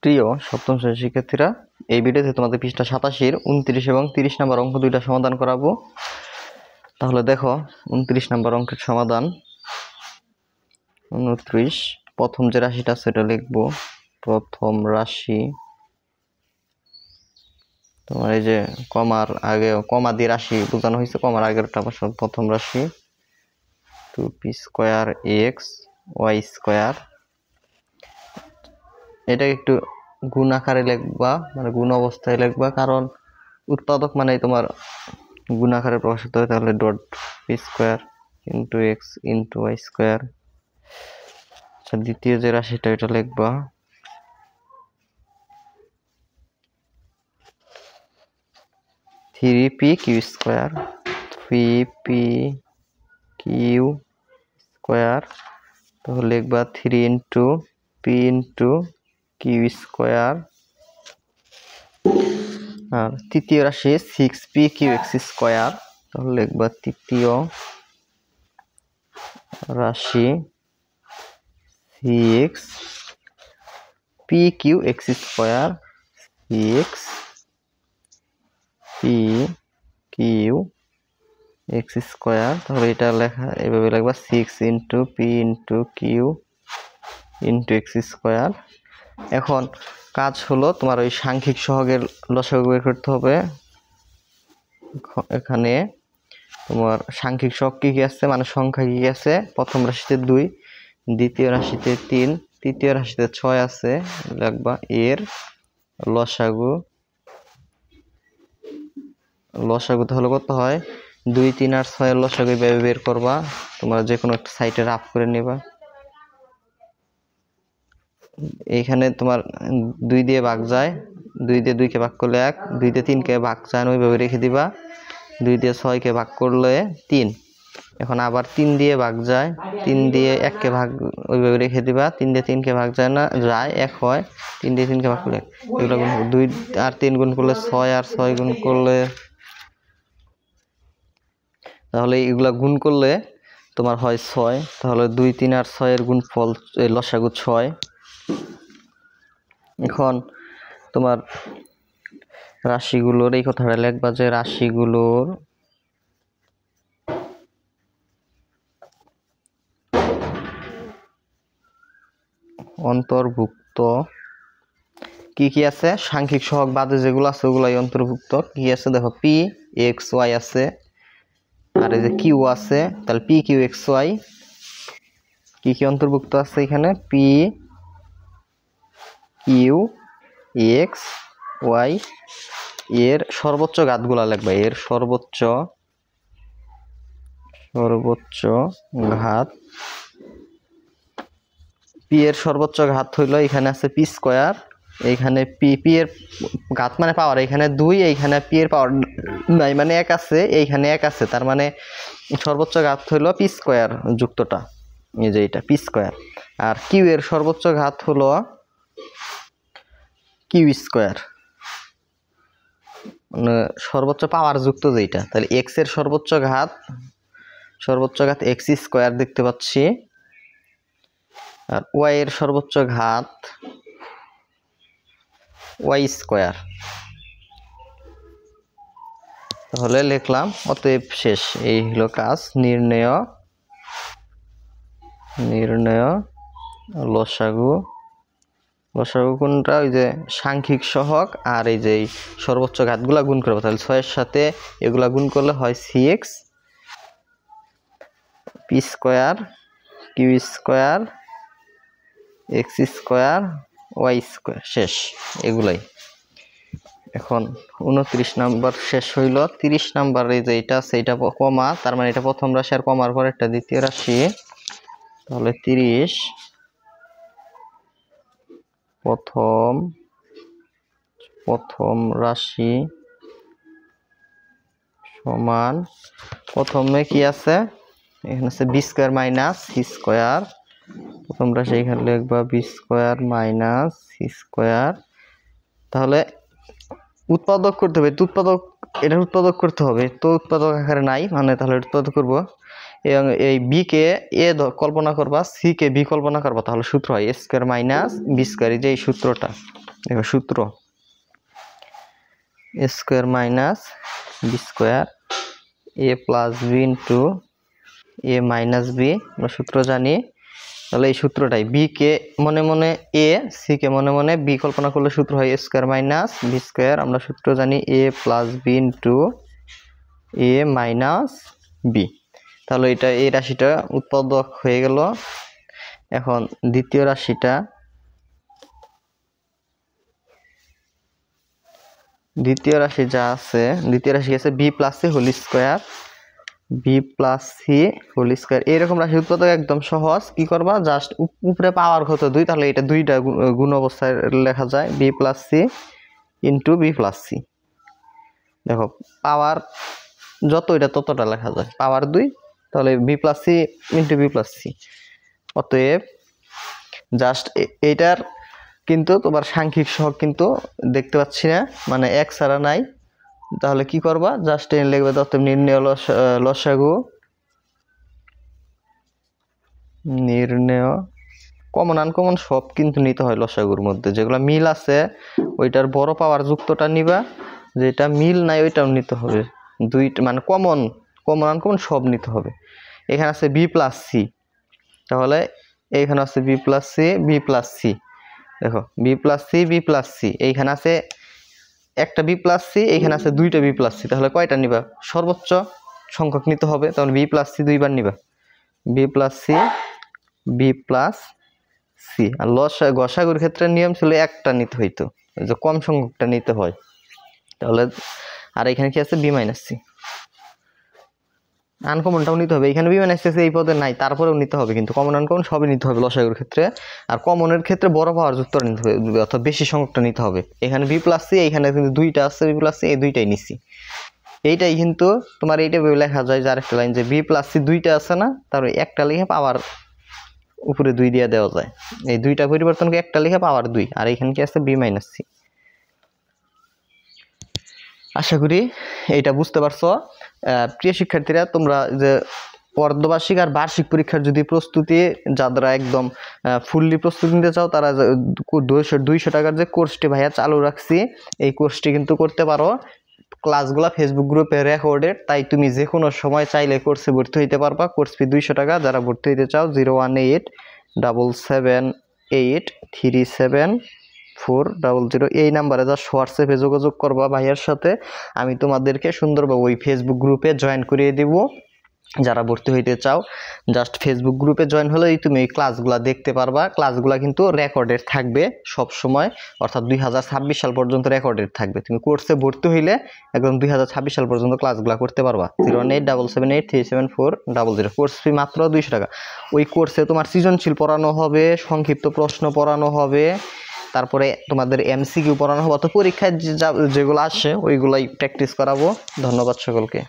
প্রিয় সপ্তম শ্রেণীর শিক্ষার্থীরা, এই ভিডিওতে তোমাদের পৃষ্ঠা 87 29 এবং 30 নম্বর অঙ্ক দুইটা সমাধান করাবো। তাহলে দেখো 29 নম্বর অঙ্কের সমাধান। 29 প্রথম যে রাশিটা সেটা লিখবো। প্রথম রাশি তোমার এই যে কমার আগে কমা দিয়ে রাশি বোঝানো হয়েছে, কমার আগেরটা প্রথম রাশি 2p square x y square. এটা একটু গুণ আকারে লিখবা, মানে গুণ অবস্থায় লিখবা, কারণ উৎপাদক মানে তোমার গুণ আকারে প্রকাশিত হয়। তাহলে dot p square into x into y square. আচ্ছা, দ্বিতীয় যে রাশিটা এটা লিখবা 3p Q square, 3p Q square. তাহলে লিখবা 3 into P into Q square. আর তৃতীয় রাশি 6p কিউ এক্স স্কয়ার। তাহলে লিখবা তৃতীয় রাশি 6p q x square, 6p q x square. তাহলে এটা লেখা এভাবে লিখবা 6 into P into q into x square. এখন কাজ হলো তোমার ওই সাংখ্যিক সহগের লসাগু বের করতে হবে। এখানে তোমার সাংখ্যিক সহগ কি কি আছে, মানে সংখ্যা কি কি আছে? প্রথম রাশিতে 2, দ্বিতীয় রাশিতে 3, তৃতীয় রাশিতে 6 আছে। লিখবা এর লসাগু। লসাগু তাহলে কত হয়? 2, 3 আর 6 এর লসাগু এইভাবে বের করবা। তোমরা যে কোনো একটা সাইটে রাফ করে নিবা। এইখানে তোমার 2 দিয়ে ভাগ যায়, 2 দিয়ে 2 কে ভাগ করলে 1, 2 দিয়ে 3 কে ভাগ যায় ওইভাবে রেখে দিবা। 2 দিয়ে 6 কে ভাগ করলে 3। এখন আবার 3 দিয়ে ভাগ যায়, 3 দিয়ে 1 কে ভাগ ওইভাবে রেখে দিবা। 3 দিয়ে 3 কে ভাগ যায় না, যায় 1 হয়। 3 দিয়ে 3 কে ভাগ করলে এগুলো গুণ 2 আর 3 গুণ করলে 6, আর 6 গুণ করলে, তাহলে এগুলা গুণ করলে তোমার হয় 6। তাহলে 2, 3 আর 6 এর গুণফল লসাগু 6। এখন তোমার রাশিগুলোর এই কথাটা লিখবা যে রাশিগুলোর অন্তর্ভুক্ত কি কি আছে? সাংখ্যিক সহগ বাদে যেগুলো আছে ওগুলাই অন্তর্ভুক্ত। কি আছে দেখো, পি এক্স ওয়াই আছে, আর এই যে কিউ আছে। তাহলে পি কিউ এক্স ওয়াই কি কি অন্তর্ভুক্ত আছে এখানে? পি কিউ এক্স ওয়াই এর সর্বোচ্চ ঘাতগুলা লিখবা। এর সর্বোচ্চ ঘাত, পি এর সর্বোচ্চ ঘাত হইলো এখানে আছে পি স্কয়ার। এইখানে পি এর ঘাত মানে পাওয়ার, এখানে 2, এইখানে পি এর পাওয়ার নাই মানে 1 আছে, এইখানে 1 আছে। তার মানে সর্বোচ্চ ঘাত হইলো পি স্কয়ার যুক্তটা, এই যে এটা পি স্কয়ার। আর কিউ এর সর্বোচ্চ ঘাত হলো কিউ স্কয়ার, মানে সর্বোচ্চ পাওয়ার যুক্ত যেটা। তাহলে এক্স এর সর্বোচ্চ ঘাত এক্স স্কয়ার দেখতে পাচ্ছি। আর ওয়াই এর সর্বোচ্চ ঘাত ওয়াই স্কয়ার। তাহলে লিখলাম অতএব শেষ। এই হলো কাজ। নির্ণয় লসাগু। লসাগু কোনটা? ওই যে সাংখ্যিক সহগ আর এই যে সর্বোচ্চ ঘাতগুলা গুণ করবো। তাহলে 6 এর সাথে এগুলা গুণ করলে হয় 6 p square q square x square y square. শেষ এগুলাই। এখন 29 নাম্বার শেষ হইল। 30 নাম্বার এই যে এটা আছে, এটা কমা, তার মানে এটা প্রথম রাশি আর কমার পর একটা দ্বিতীয় রাশি। তাহলে 30 প্রথম রাশি সমান, প্রথমে কি আছে? এখানে আছে b square minus c square. প্রথম রাশি এখানে লিখবা b square minus c square. তাহলে উৎপাদক করতে হবে, এটা উৎপাদক করতে হবে। তো উৎপাদক আকারে নাই, মানে তাহলে উৎপাদক করবো। এবং এই বি কে এ কল্পনা করবা, সি কে বি কল্পনা করবা। তাহলে সূত্র হয় এ স্কয়ার মাইনাস বি স্কয়ার, এই যে এই সূত্রটা। দেখো সূত্র a square minus b square a plus b into a minus b আমরা সূত্র জানি। তাহলে এই সূত্রটাই b কে মনে মনে a, c কে মনে মনে b কল্পনা করলে সূত্র হয় a square minus b square. আমরা সূত্র জানি a plus b into a minus b। তাহলে এটা এই রাশিটা উৎপাদক হয়ে গেল। এখন দ্বিতীয় রাশিটা, দ্বিতীয় রাশি যা আছে, দ্বিতীয় রাশি আছে b plus c whole square, b plus c whole square. এরকম রাশি উৎপাদক একদম সহজ। কি করবা, জাস্ট উপরে পাওয়ার কত 2, তাহলে এটা দুইটা গুণ অবস্থায় লেখা যায় b plus c into b plus c। দেখো পাওয়ার যত এটা ততটা লেখা যায়, পাওয়ার 2, তাহলে b plus c into b plus c। অতএব জাস্ট এইটার কিন্তু তোমার সাংখ্যিক সহগ কিন্তু দেখতে পাচ্ছি না, মানে এক ছাড়া নাই। তাহলে কি করবা, জাস্ট লিখবে অতএব নির্ণেয় লসাগু, নির্ণেয় কমন আনকমন সব কিন্তু নিতে হয় লসাগুর মধ্যে। যেগুলো মিল আছে ওইটার বড় পাওয়ার যুক্তটা নিবা, যেটা মিল নাই ওইটাও নিতে হবে। দুইটা মানে কমন আনকমন সব নিতে হবে। এখানে আছে বি প্লাস সি, তাহলে এইখানে আছে B plus C, B plus C. দেখো B plus C, B plus C, এইখানে আছে একটা বি প্লাস সি, এইখানে আছে দুইটা বি প্লাস সি। তাহলে কয়টা নিবা, সর্বোচ্চ সংখ্যক নিতে হবে। তাহলে বি প্লাস সি দুইবার নিবা, B plus C, B plus C. আর গসাগুর ক্ষেত্রে নিয়ম ছিল একটা নিতে হইতো, যে কম সংখ্যকটা নিতে হয়। তাহলে আর এখানে কি আছে, বি মাইনাস সি। আনকমনটাও নিতে হবে, এখানে বি মাইনাস সি এই পদে নাই, তারপরেও নিতে হবে, কিন্তু কমন আনকমন সবই নিতে হবে লসাগুর ক্ষেত্রে। আর কমনের ক্ষেত্রে বড় পাওয়ার যুক্ত নিতে হবে, অর্থাৎ বেশি সংখ্যকটা নিতে হবে। এখানে বি প্লাস সি, এখানে কিন্তু দুইটা আছে বি প্লাস সি, এই দুইটাই নিচ্ছি। এইটাই কিন্তু তোমার এইটা লেখা যায় যে আরেকটা লাইন, যে বি প্লাস সি দুইটা আছে না, তারপরে একটা লিখে পাওয়ার উপরে 2 দিয়ে দেওয়া যায়। এই দুইটা পরিবর্তনকে একটা লিখে পাওয়ার 2, আর এখানে কি আছে বি মাইনাস সি। আশা করি এইটা বুঝতে পারছো। প্রিয় শিক্ষার্থীরা, তোমরা যে অর্ধবার্ষিক আর বার্ষিক পরীক্ষার যদি প্রস্তুতি, যারা একদম ফুললি প্রস্তুতি নিতে চাও, তারা 200 টাকার যে কোর্সটি ভাইয়া চালু রাখছি, এই কোর্সটি কিন্তু করতে পারো। ক্লাসগুলা ফেসবুক গ্রুপে রেকর্ডেড, তাই তুমি যে কোনো সময় চাইলে কোর্সে ভর্তি হইতে পারবা। কোর্স ফি 200 টাকা। যারা ভর্তি হইতে চাও 01877837400 এই নাম্বারে যা হোয়াটসঅ্যাপে যোগাযোগ করবা ভাইয়ার সাথে। আমি তোমাদেরকে সুন্দরভাবে ওই ফেসবুক গ্রুপে জয়েন করিয়ে দিব। যারা ভর্তি হইতে চাও, জাস্ট ফেসবুক গ্রুপে জয়েন হলেই তুমি এই ক্লাসগুলো দেখতে পারবা। ক্লাসগুলো কিন্তু রেকর্ডেড থাকবে সব সময়, অর্থাৎ 2026 সাল পর্যন্ত রেকর্ডেড থাকবে। তুমি কোর্সে ভর্তি হইলে একদম 2026 সাল পর্যন্ত ক্লাসগুলো করতে পারবা। 01877837400। কোর্স ফি মাত্র 200 টাকা। ওই কোর্সে তোমার সৃজনশীল পড়ানো হবে, সংক্ষিপ্ত প্রশ্ন পড়ানো হবে, তারপরে তোমাদের এমসিকিউ পড়ানো হবে। অত পরীক্ষায় যেগুলো আসে ওইগুলাই প্র্যাকটিস করাবো। ধন্যবাদ সকলকে।